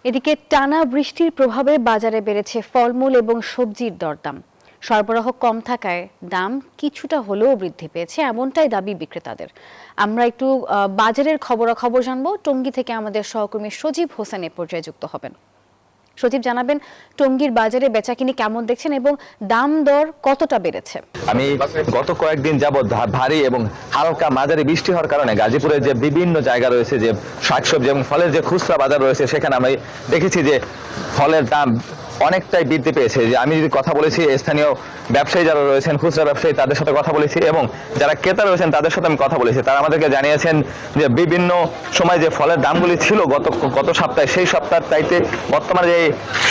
এদিকে টানা বৃষ্টির প্রভাবে বাজারে বেড়েছে ফলমূল এবং সবজির দরদাম। সরবরাহ কম থাকায় দাম কিছুটা হলেও বৃদ্ধি পেয়েছে, এমনটাই দাবি বিক্রেতাদের। আমরা একটু বাজারের খবরাখবর জানবো। টঙ্গী থেকে আমাদের সহকর্মী সজীব হোসেন এ পর্যায়ে যুক্ত হবেন। সজীব, জানাবেন টঙ্গীর বাজারে বেচাকিনি কেমন দেখছেন এবং দাম দর কতটা বেড়েছে? আমি গত কয়েকদিন যাবৎ ভারী এবং হালকা মাঝারি বৃষ্টি হওয়ার কারণে গাজীপুরের যে বিভিন্ন জায়গা রয়েছে, যে শাকসবজি এবং ফলের যে খুচরা বাজার রয়েছে, সেখানে আমি দেখেছি যে ফলের দাম অনেকটাই বৃদ্ধি পেয়েছে। যে আমি যদি কথা বলেছি স্থানীয় ব্যবসায়ী যারা রয়েছেন, খুচরা ব্যবসায়ী, তাদের সাথে কথা বলেছি এবং যারা ক্রেতা রয়েছেন তাদের সাথে আমি কথা বলেছি। তারা আমাদেরকে জানিয়েছেন যে বিভিন্ন সময় যে ফলের দামগুলি ছিল গত সপ্তাহে, সেই সপ্তাহের চাইতে বর্তমানে যে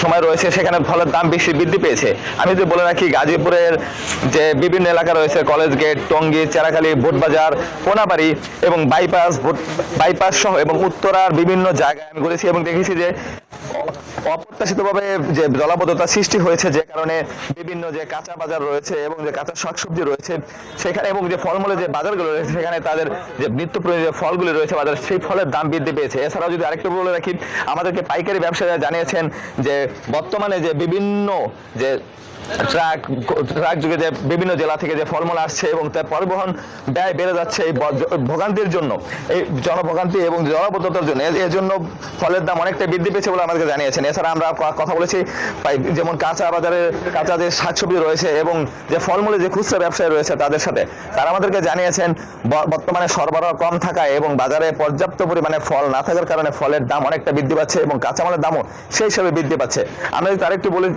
সময় রয়েছে সেখানে ফলের দাম বেশি বৃদ্ধি পেয়েছে। আমি যদি বলে রাখি, গাজীপুরের যে বিভিন্ন এলাকা রয়েছে, কলেজ গেট, টঙ্গী, চেরাখালী, বোটবাজার, কোনাবাড়ি এবং বাইপাস সহ এবং উত্তরার বিভিন্ন জায়গায় আমি ঘুরেছি এবং দেখেছি যে অপ্রত্যাশিতভাবে যে জলাবদ্ধতা সৃষ্টি হয়েছে, যে কারণে বিভিন্ন যে কাঁচা বাজার রয়েছে এবং যে কাঁচা শাকসবজি রয়েছে সেখানে এবং যে ফলমূলের যে বাজারগুলো রয়েছে সেখানে তাদের যে নিত্য প্রয়োজনীয় ফলগুলি রয়েছে বাজার, সেই ফলের দাম বৃদ্ধি পেয়েছে। এছাড়াও যদি আরেকটু বলে রাখি, আমাদেরকে পাইকারি ব্যবসায়ীরা জানিয়েছেন যে বর্তমানে যে বিভিন্ন যে ট্রাক যুগে যে বিভিন্ন জেলা থেকে যে ফলমূল আসছে এবং তার পরিবহন ব্যয় বেড়ে যাচ্ছে এই ভোগান্তির জন্য, এই জনভোগান্তি এবং জলাবদ্ধতার জন্য, এর জন্য ফলের দাম অনেকটা বৃদ্ধি পেয়েছে বলে আমাদেরকে জানিয়েছেন। এছাড়া আমরা কথা বলেছি যেমন কাঁচা বাজারে কাঁচা যে শাকসবজি রয়েছে এবং যে ফলমূলের যে খুচরা ব্যবসায়ী রয়েছে তাদের সাথে, তারা আমাদেরকে জানিয়েছেন বর্তমানে সরবরাহ কম থাকায় এবং বাজারে পর্যাপ্ত পরিমাণে ফল না থাকার কারণে ফলের দাম অনেকটা বৃদ্ধি পাচ্ছে এবং কাঁচামালের দামও সেই হিসাবে বৃদ্ধি পাচ্ছে। আমরা যদি আরেকটু বলি,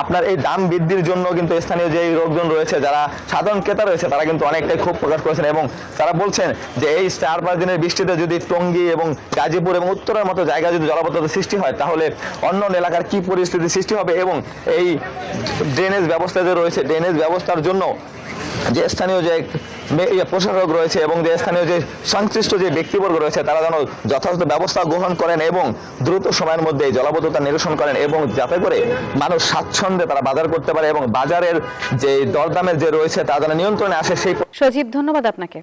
আপনার এই দাম বৃদ্ধির জন্য কিন্তু স্থানীয় যে লোকজন রয়েছে, যারা সাধারণ ক্রেতা রয়েছে, তারা কিন্তু অনেকটাই ক্ষোভ প্রকাশ করেছেন এবং তারা বলছেন যে এই 4-5 দিনের বৃষ্টিতে যদি টঙ্গী এবং গাজীপুর এবং উত্তরের মতো জায়গায় যদি জলাবদ্ধতা সৃষ্টি হয় তাহলে অন্য এলাকার কি পরিস্থিতি সৃষ্টি হবে এবং এই ড্রেনেজ ব্যবস্থা যে রয়েছে, ড্রেনেজ ব্যবস্থার জন্য যে স্থানীয় যে প্রশাসক রয়েছে এবং যে স্থানীয় যে সংশ্লিষ্ট যে ব্যক্তিবর্গ রয়েছে, তারা যেন যথাযথ ব্যবস্থা গ্রহণ করেন এবং দ্রুত সময়ের মধ্যে জলাবদ্ধতা নিরসন করেন এবং যাতে করে মানুষ স্বাচ্ছন্দ্যে তারা বাজার করতে পারে এবং বাজারের যে দরদামের যে রয়েছে তা যেন নিয়ন্ত্রণে আসে। সেই সজীব, ধন্যবাদ আপনাকে।